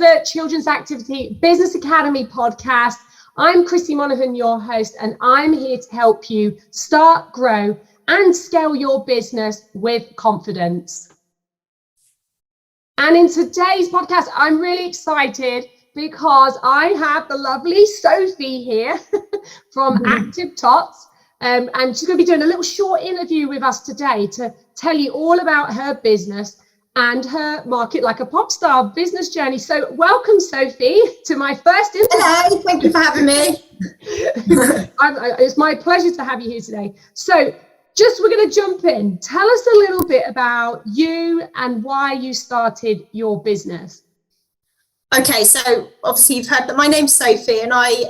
the Children's Activity Business Academy podcast. I'm Chrissy Monaghan, your host, and I'm here to help you start, grow, and scale your business with confidence. And in today's podcast, I'm really excited because I have the lovely Sophie here from Active Totz. And she's going to be doing a little short interview with us today to tell you all about her business and her market like a pop star business journey. So welcome, Sophie, to my first interview. Hello, thank you for having me. It's my pleasure to have you here today. So we're going to jump in. Tell us a little bit about you and why you started your business. Okay, so obviously you've heard that my name's Sophie, and I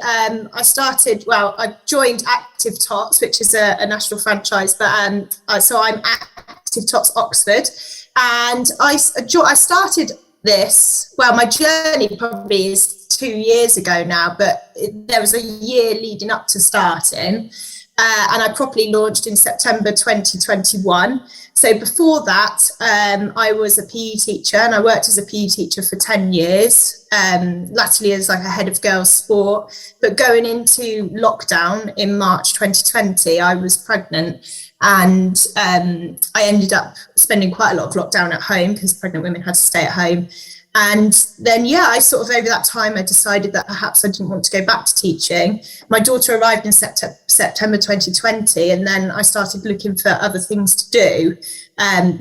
joined Active Totz, which is a national franchise, but so I'm Active Totz Oxford, and I started this, my journey probably is 2 years ago now, but there was a year leading up to starting, and I properly launched in September 2021. So before that, I was a PE teacher, and I worked as a PE teacher for 10 years, latterly as like a head of girls sport. But going into lockdown in March 2020, I was pregnant, and I ended up spending quite a lot of lockdown at home because pregnant women had to stay at home. And then, I sort of over that time, I decided that perhaps I didn't want to go back to teaching. My daughter arrived in September 2020, and then I started looking for other things to do,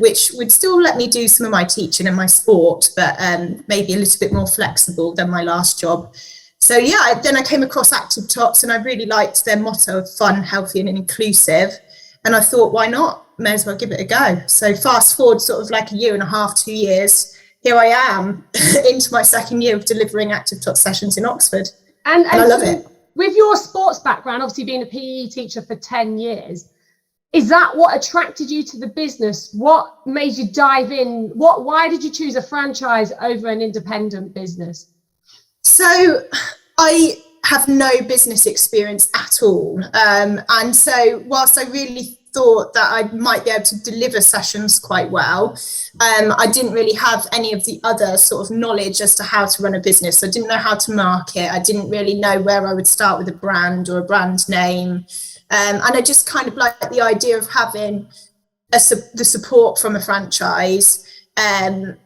which would still let me do some of my teaching and my sport, but maybe a little bit more flexible than my last job. So then I came across Active Totz, and I really liked their motto of fun, healthy and inclusive. And I thought, why not? May as well give it a go. So fast forward sort of like a year and a half, 2 years, here I am into my second year of delivering Active Totz sessions in Oxford. And I love it. With your sports background, obviously being a PE teacher for 10 years, is that what attracted you to the business? What made you dive in? Why did you choose a franchise over an independent business? So I have no business experience at all. And so whilst I really thought that I might be able to deliver sessions quite well, I didn't really have any of the other sort of knowledge as to how to run a business. I didn't know how to market. I didn't really know where I would start with a brand or a brand name. And I just kind of like the idea of having the support from a franchise. And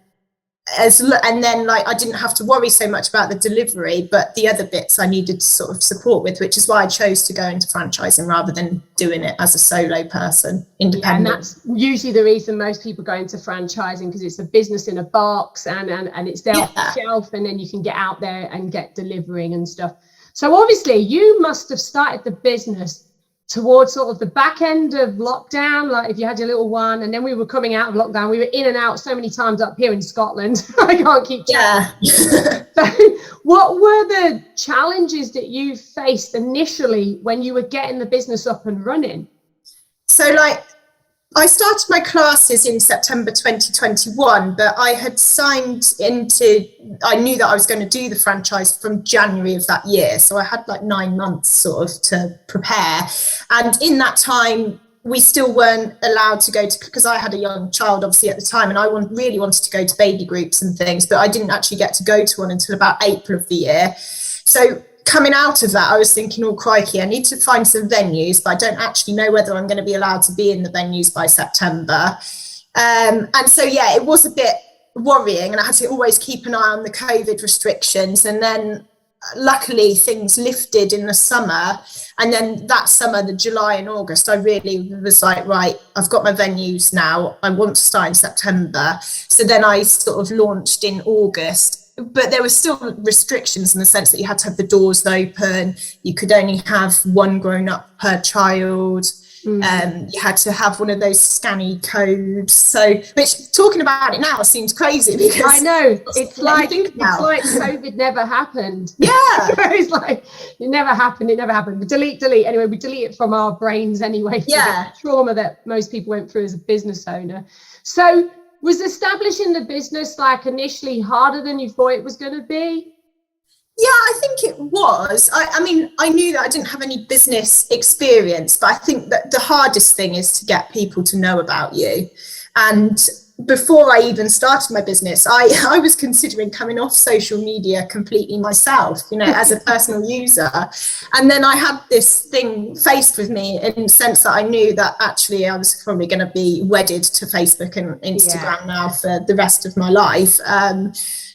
then I didn't have to worry so much about the delivery, but the other bits I needed to sort of support with, which is why I chose to go into franchising rather than doing it as a solo person, independent. And that's usually the reason most people go into franchising, because it's a business in a box and it's there off the shelf, and then you can get out there and get delivering and stuff. So obviously you must have started the business towards sort of the back end of lockdown, like if you had your little one, and then we were coming out of lockdown. We were in and out so many times up here in Scotland. I can't keep track. So what were the challenges that you faced initially when you were getting the business up and running? So I started my classes in September 2021, but I had I knew that I was going to do the franchise from January of that year. So I had 9 months sort of to prepare. And in that time, we still weren't allowed to go to, because I had a young child obviously at the time, and I really wanted to go to baby groups and things, but I didn't actually get to go to one until about April of the year. So coming out of that, I was thinking, oh, crikey, I need to find some venues, but I don't actually know whether I'm going to be allowed to be in the venues by September. And so, it was a bit worrying, and I had to always keep an eye on the COVID restrictions. And then luckily things lifted in the summer. And then that summer, the July and August, I really was like, right, I've got my venues now. I want to start in September. So then I sort of launched in August. But there were still restrictions in the sense that you had to have the doors open. You could only have one grown up per child. You had to have one of those scanny codes. So, which talking about it now seems crazy, because I know it's like COVID never happened. Yeah, it's like it never happened. We delete. Anyway, we delete it from our brains anyway. Yeah, the trauma that most people went through as a business owner. So, was establishing the business initially harder than you thought it was going to be? Yeah, I think it was. I mean, I knew that I didn't have any business experience, but I think that the hardest thing is to get people to know about you. And before I even started my business, I was considering coming off social media completely myself, you know, as a personal user. And then I had this thing faced with me in the sense that I knew that actually I was probably going to be wedded to Facebook and Instagram now for the rest of my life.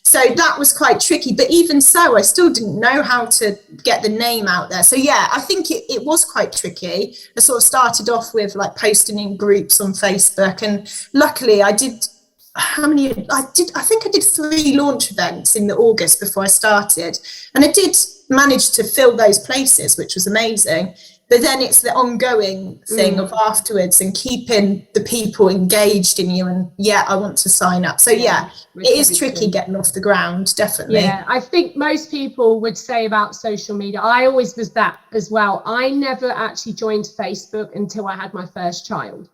So that was quite tricky, but even so, I still didn't know how to get the name out there. So yeah, I think it was quite tricky. I sort of started off with like posting in groups on Facebook, and luckily I did, I think I did 3 launch events in the August before I started, and I did manage to fill those places, which was amazing. But then it's the ongoing thing of afterwards and keeping the people engaged in you, and I want to sign up. So it is tricky getting off the ground, definitely. Yeah, I think most people would say about social media. I always was that as well. I never actually joined Facebook until I had my first child.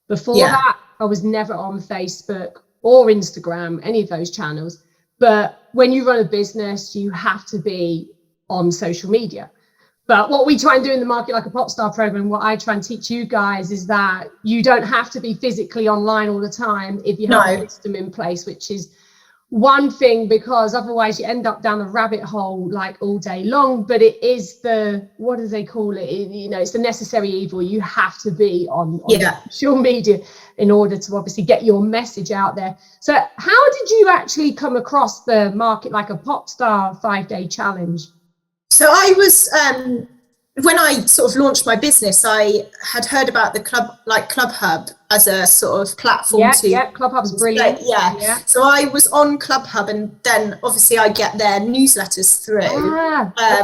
Before that, I was never on Facebook or Instagram, any of those channels. But when you run a business, you have to be on social media. But what we try and do in the Market Like a Pop Star program, what I try and teach you guys is that you don't have to be physically online all the time if you have a system in place, which is one thing, because otherwise you end up down a rabbit hole like all day long. But it is what do they call it? You know, it's the necessary evil. You have to be on social media in order to obviously get your message out there. So how did you actually come across the Market Like a Pop Star 5-day challenge? So I was, when I sort of launched my business, I had heard about the Club Hub as a sort of platform Club Hub's brilliant. So I was on Club Hub, and then obviously I get their newsletters through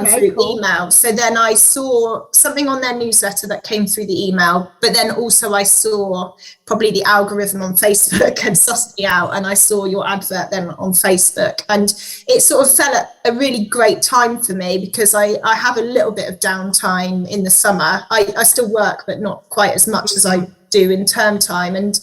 through email. So then I saw something on their newsletter that came through the email, but then also I saw probably the algorithm on Facebook had sussed me out, and I saw your advert then on Facebook, and it sort of fell at a really great time for me because I have a little bit of downtime in the summer. I still work, but not quite as much as I do in term time, and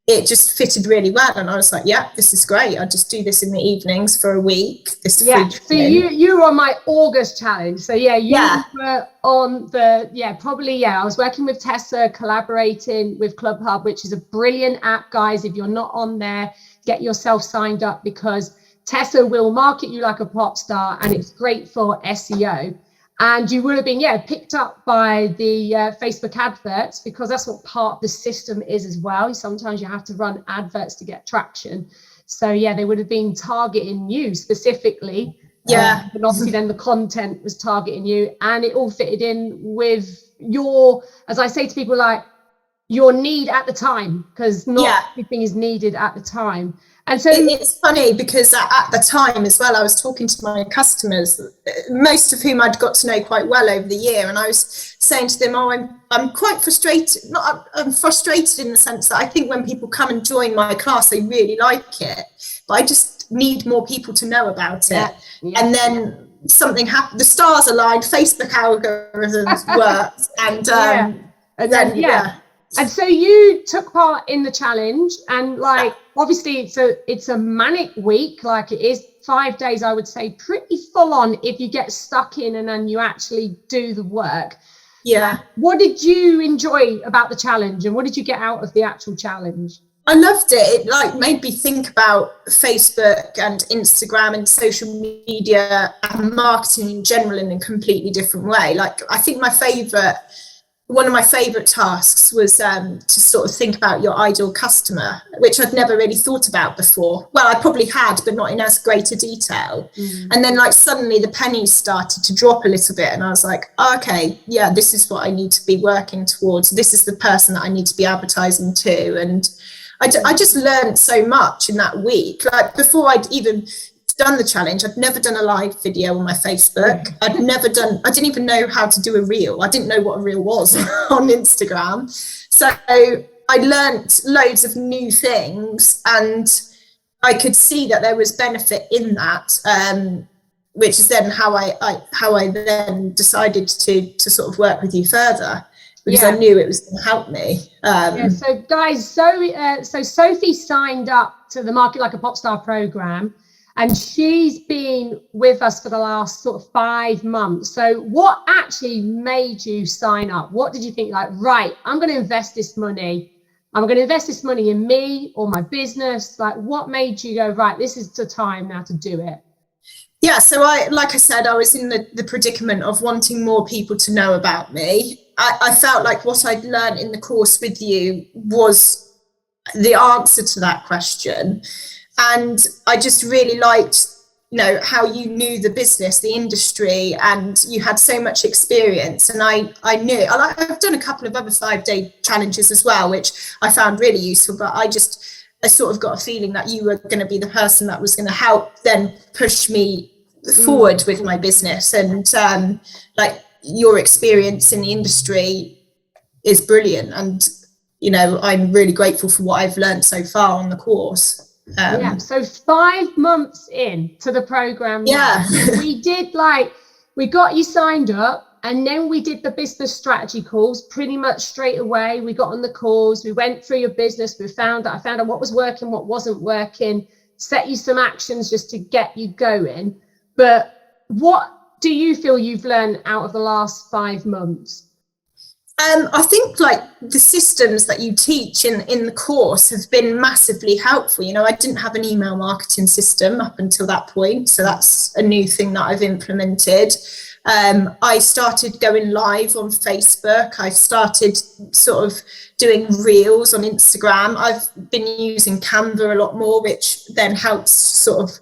it just fitted really well, and I was like, this is great. I'll just do this in the evenings for a week. So you were on my August challenge. So you were on the I was working with Tessa, collaborating with Club Hub, which is a brilliant app, guys. If you're not on there, get yourself signed up, because Tessa will market you like a pop star, and it's great for SEO. And you would have been, picked up by the Facebook adverts, because that's what part of the system is as well. Sometimes you have to run adverts to get traction. So, they would have been targeting you specifically. And obviously then the content was targeting you, and it all fitted in with your, as I say to people, like your need at the time, because not everything is needed at the time. And so it's funny because at the time as well, I was talking to my customers, most of whom I'd got to know quite well over the year, and I was saying to them, I'm quite frustrated. I'm frustrated in the sense that I think when people come and join my class, they really like it, but I just need more people to know about it. And then something happened, the stars aligned, Facebook algorithms worked, And so you took part in the challenge, and obviously it's a manic week. Like, it is 5 days, I would say, pretty full on if you get stuck in and then you actually do the work. What did you enjoy about the challenge, and what did you get out of the actual challenge? I loved it. It made me think about Facebook and Instagram and social media and marketing in general in a completely different way. I think one of my favorite tasks was to sort of think about your ideal customer, which I'd never really thought about before. Well, I probably had, but not in as greater detail. And then suddenly the pennies started to drop a little bit, and I was like, okay, this is what I need to be working towards. This is the person that I need to be advertising to. And I just learned so much in that week. Before I'd even done the challenge, I'd never done a live video on my Facebook. I didn't even know how to do a reel. I didn't know what a reel was on Instagram. So I learnt loads of new things, and I could see that there was benefit in that, which is then how I then decided to sort of work with you further, because I knew it was going to help me. So guys, so Sophie signed up to the Market Like a Pop Star program, and she's been with us for the last sort of 5 months. So what actually made you sign up? What did you think, right, I'm going to invest this money? I'm going to invest this money in me or my business? Like, what made you go, right, this is the time now to do it? Yeah, so like I said, I was in the predicament of wanting more people to know about me. I felt like what I'd learned in the course with you was the answer to that question. And I just really liked, how you knew the business, the industry, and you had so much experience. And I knew, I've done a couple of other 5-day challenges as well, which I found really useful, but I sort of got a feeling that you were going to be the person that was going to help then push me forward with my business. And like, your experience in the industry is brilliant. And, I'm really grateful for what I've learned so far on the course. So 5 months in to the program. Yeah. We got you signed up, and then we did the business strategy calls pretty much straight away. We got on the calls, we went through your business, I found out what was working, what wasn't working, set you some actions just to get you going. But what do you feel you've learned out of the last 5 months? I think like the systems that you teach in the course have been massively helpful. I didn't have an email marketing system up until that point, so that's a new thing that I've implemented. I started going live on Facebook. I've started sort of doing reels on Instagram. I've been using Canva a lot more, which then helps sort of,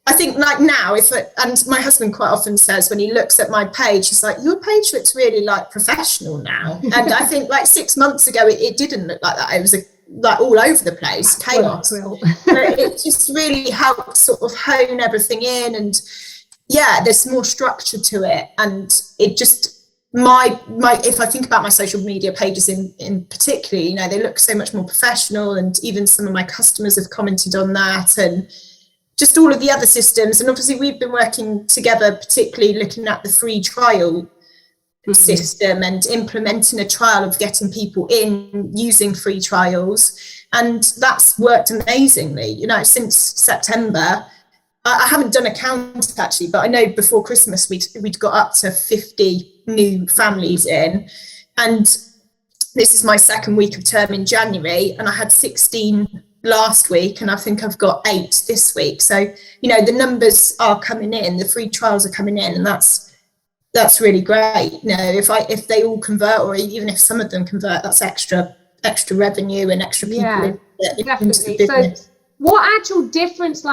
I think like now, and my husband quite often says when he looks at my page, he's like, your page looks really like professional now. And I think like 6 months ago, it didn't look like that. It was like all over the place, chaos. But it just really helped sort of hone everything in. And yeah, there's more structure to it. And it just, if I think about my social media pages in particular, they look so much more professional. And even some of my customers have commented on that. And just all of the other systems. And obviously we've been working together, particularly looking at the free trial system and implementing a trial of getting people in using free trials. And that's worked amazingly. Since September, I haven't done a count actually, but I know before Christmas we'd got up to 50 new families in. And this is my second week of term in January, and I had 16 last week, and I think I've got 8 this week. So the numbers are coming in, the free trials are coming in, and that's really great. If they all convert, or even if some of them convert, that's extra revenue and extra people. Yeah, definitely. So what actual difference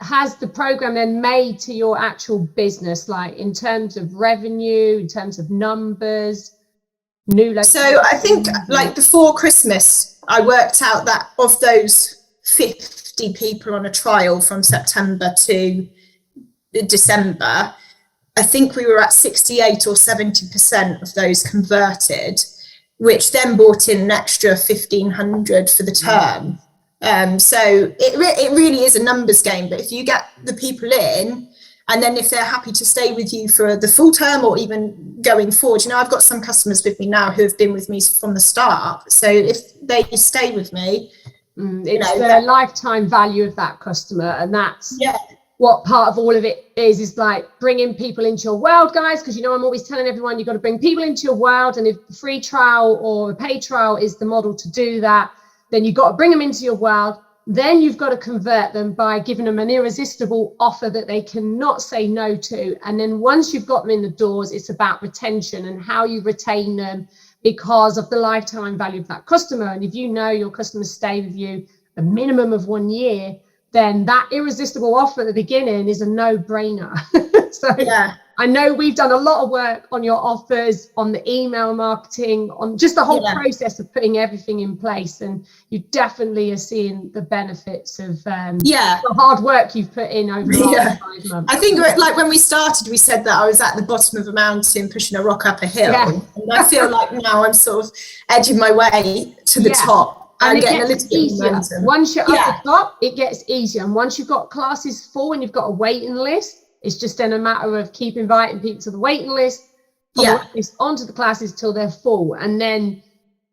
has the program then made to your actual business, in terms of revenue, in terms of numbers, new locations? So I think before Christmas, I worked out that of those 50 people on a trial from September to December, I think we were at 68 or 70% of those converted, which then brought in an extra 1,500 for the term. So it really is a numbers game. But if you get the people in, and then if they're happy to stay with you for the full term or even going forward, I've got some customers with me now who have been with me from the start. So if they stay with me, it's the lifetime value of that customer. And that's what part of all of it is bringing people into your world, guys. Because, I'm always telling everyone, you've got to bring people into your world. And if the free trial or a paid trial is the model to do that, then you've got to bring them into your world. Then you've got to convert them by giving them an irresistible offer that they cannot say no to. And then once you've got them in the doors, it's about retention and how you retain them because of the lifetime value of that customer. And if your customers stay with you a minimum of 1 year, then that irresistible offer at the beginning is a no-brainer. So I know we've done a lot of work on your offers, on the email marketing, on just the whole process of putting everything in place. And you definitely are seeing the benefits of the hard work you've put in over the last 5 months. I think when we started, we said that I was at the bottom of a mountain pushing a rock up a hill. Yeah. And I feel like now I'm sort of edging my way to the top. And it gets easier. Once you're up the top, it gets easier. And once you've got classes full and you've got a waiting list, it's just then a matter of keep inviting people to the waiting list, onto the classes till they're full. And then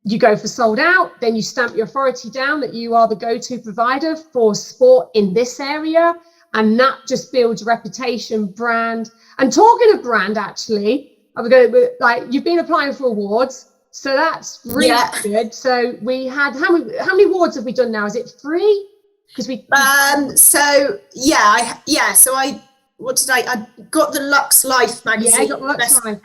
you go for sold out, then you stamp your authority down that you are the go-to provider for sport in this area. And that just builds reputation, brand. And talking of brand, actually, you've been applying for awards. So that's really good. So we had, how many awards have we done now? Is it 3? Because I got the Lux Life magazine. Yeah, I got Lux Life.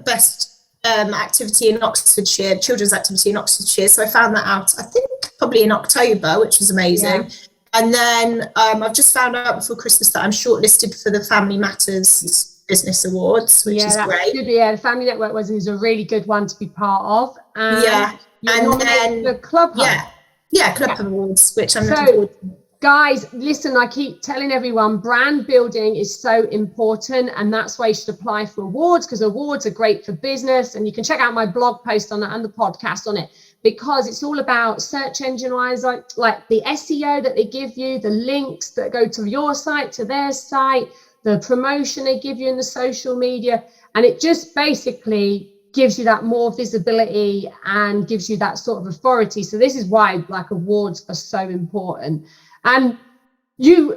Best activity in Oxfordshire, children's activity in Oxfordshire. So I found that out, I think, probably in October, which was amazing. Yeah. And then I've just found out before Christmas that I'm shortlisted for the Family Matters Business Awards, which is great. Good. Yeah, the Family Network is a really good one to be part of. And and then the Club Hub. Club Hub Awards, which I'm looking forward to. Guys, listen, I keep telling everyone brand building is so important, and that's why you should apply for awards, because awards are great for business. And you can check out my blog post on that and the podcast on it, because it's all about search engine wise, like the SEO that they give you, the links that go to your site, to their site, the promotion they give you in the social media. And it just basically gives you that more visibility and gives you that sort of authority. So this is why like awards are so important. And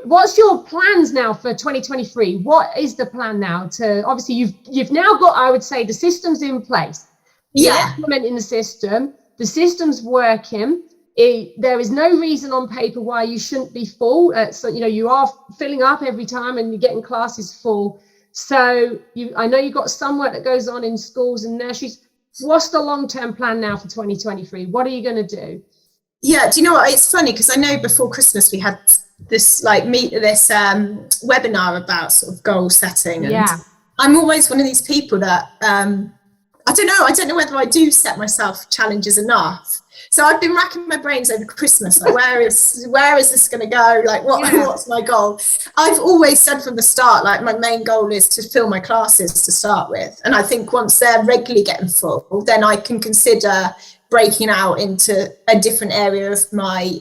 what's your plans now for 2023? What is the plan now to, obviously you've now got, I would say, the systems in place. You're implementing the system's working. There is no reason on paper why you shouldn't be full. So, you are filling up every time and you're getting classes full. So I know you've got some work that goes on in schools and nurseries. What's the long-term plan now for 2023? What are you going to do? Yeah, do you know what? It's funny because I know before Christmas we had this webinar about sort of goal setting. And I'm always one of these people that I don't know whether I do set myself challenges enough. So I've been racking my brains over Christmas, like where is this going to go? Like what's my goal? I've always said from the start, like my main goal is to fill my classes to start with, and I think once they're regularly getting full, then I can consider breaking out into a different area of my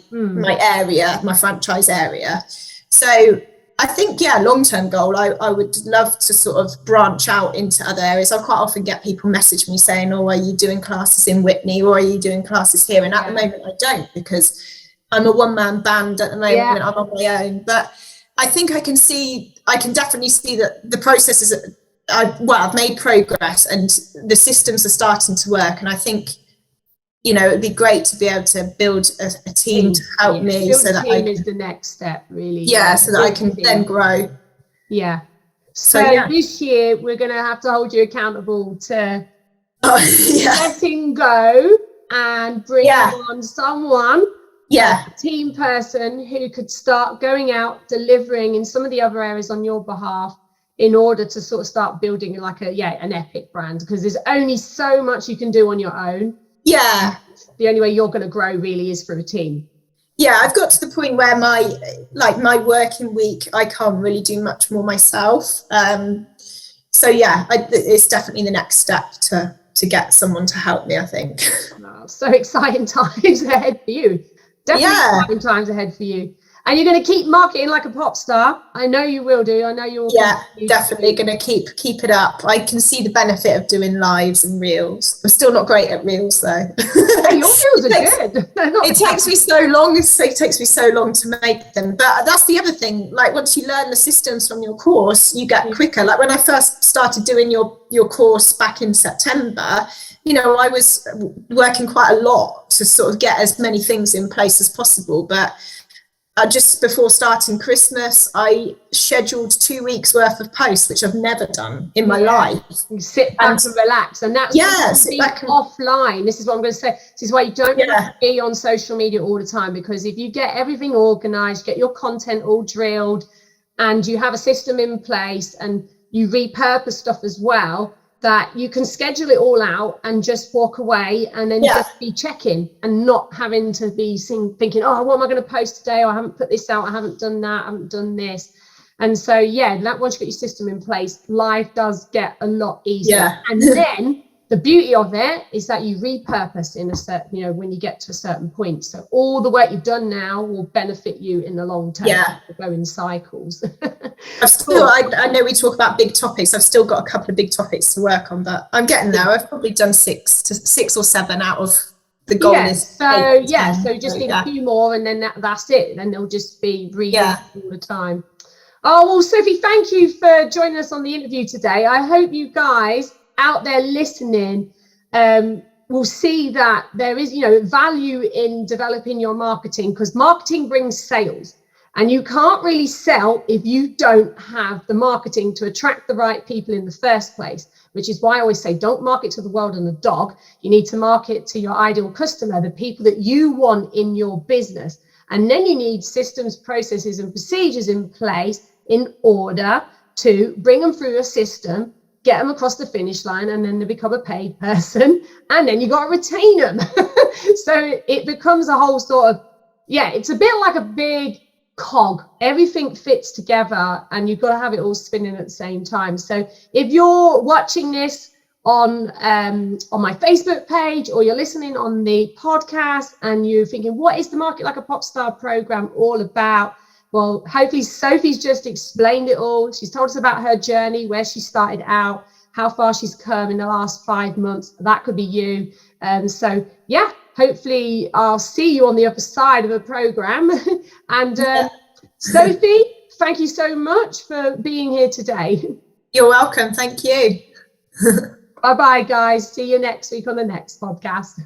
franchise area. So I think, long-term goal, I would love to sort of branch out into other areas. I quite often get people message me saying, are you doing classes in Whitney, or are you doing classes here? And at the moment I don't, because I'm a one-man band at the moment. I'm on my own. But I think I can definitely see that the process is, I've made progress and the systems are starting to work. And I think, it would be great to be able to build a team to help me. So that team is the next step, really. So that I can then grow. Yeah. So this year we're going to have to hold you accountable to letting go and bring on someone, a team person who could start going out, delivering in some of the other areas on your behalf, in order to sort of start building like an epic brand, because there's only so much you can do on your own. Yeah. The only way you're going to grow really is through a team. Yeah, I've got to the point where my working week, I can't really do much more myself. It's definitely the next step to get someone to help me, I think. Wow, so exciting times ahead for you. Definitely exciting times ahead for you. And you're going to keep marketing like a pop star. I know you will do. I know you'll. Yeah, definitely going to keep it up. I can see the benefit of doing lives and reels. I'm still not great at reels though. Hey, your reels are good. It takes me so long. It takes me so long to make them. But that's the other thing. Like once you learn the systems from your course, you get quicker. Like when I first started doing your course back in September, I was working quite a lot to sort of get as many things in place as possible. But just before starting Christmas, I scheduled 2 weeks worth of posts, which I've never done in my life. You sit back and relax, and that's offline. This is what I'm going to say. This is why you don't have to be on social media all the time, because if you get everything organized, get your content all drilled, and you have a system in place, and you repurpose stuff as well, that you can schedule it all out and just walk away and then just be checking and not having to be thinking, what am I going to post today? Or I haven't put this out. I haven't done that. I haven't done this. And so, once you get your system in place, life does get a lot easier. Yeah. And then the beauty of it is that you repurpose in a certain, when you get to a certain point. So all the work you've done now will benefit you in the long term. Yeah. Go in cycles. I know we talk about big topics. I've still got a couple of big topics to work on, but I'm getting there. I've probably done 6 or 7 out of the goal. So just need a few more, and then that's it. Then they'll just be reading all the time. Oh, well, Sophie, thank you for joining us on the interview today. I hope you guys out there listening will see that there is, value in developing your marketing, because marketing brings sales. And you can't really sell if you don't have the marketing to attract the right people in the first place, which is why I always say, don't market to the world and the dog. You need to market to your ideal customer, the people that you want in your business. And then you need systems, processes, and procedures in place in order to bring them through your system, get them across the finish line, and then they become a paid person. And then you got to retain them. So it becomes a whole sort of, it's a bit like a big cog. Everything fits together and you've got to have it all spinning at the same time. So if you're watching this on my Facebook page, or you're listening on the podcast and you're thinking, what is the Market Like a Popstar program all about? Well, hopefully Sophie's just explained it all. She's told us about her journey, where she started out, how far she's come in the last 5 months. That could be you. So hopefully I'll see you on the other side of the program. And Sophie, thank you so much for being here today. You're welcome. Thank you. Bye-bye, guys. See you next week on the next podcast.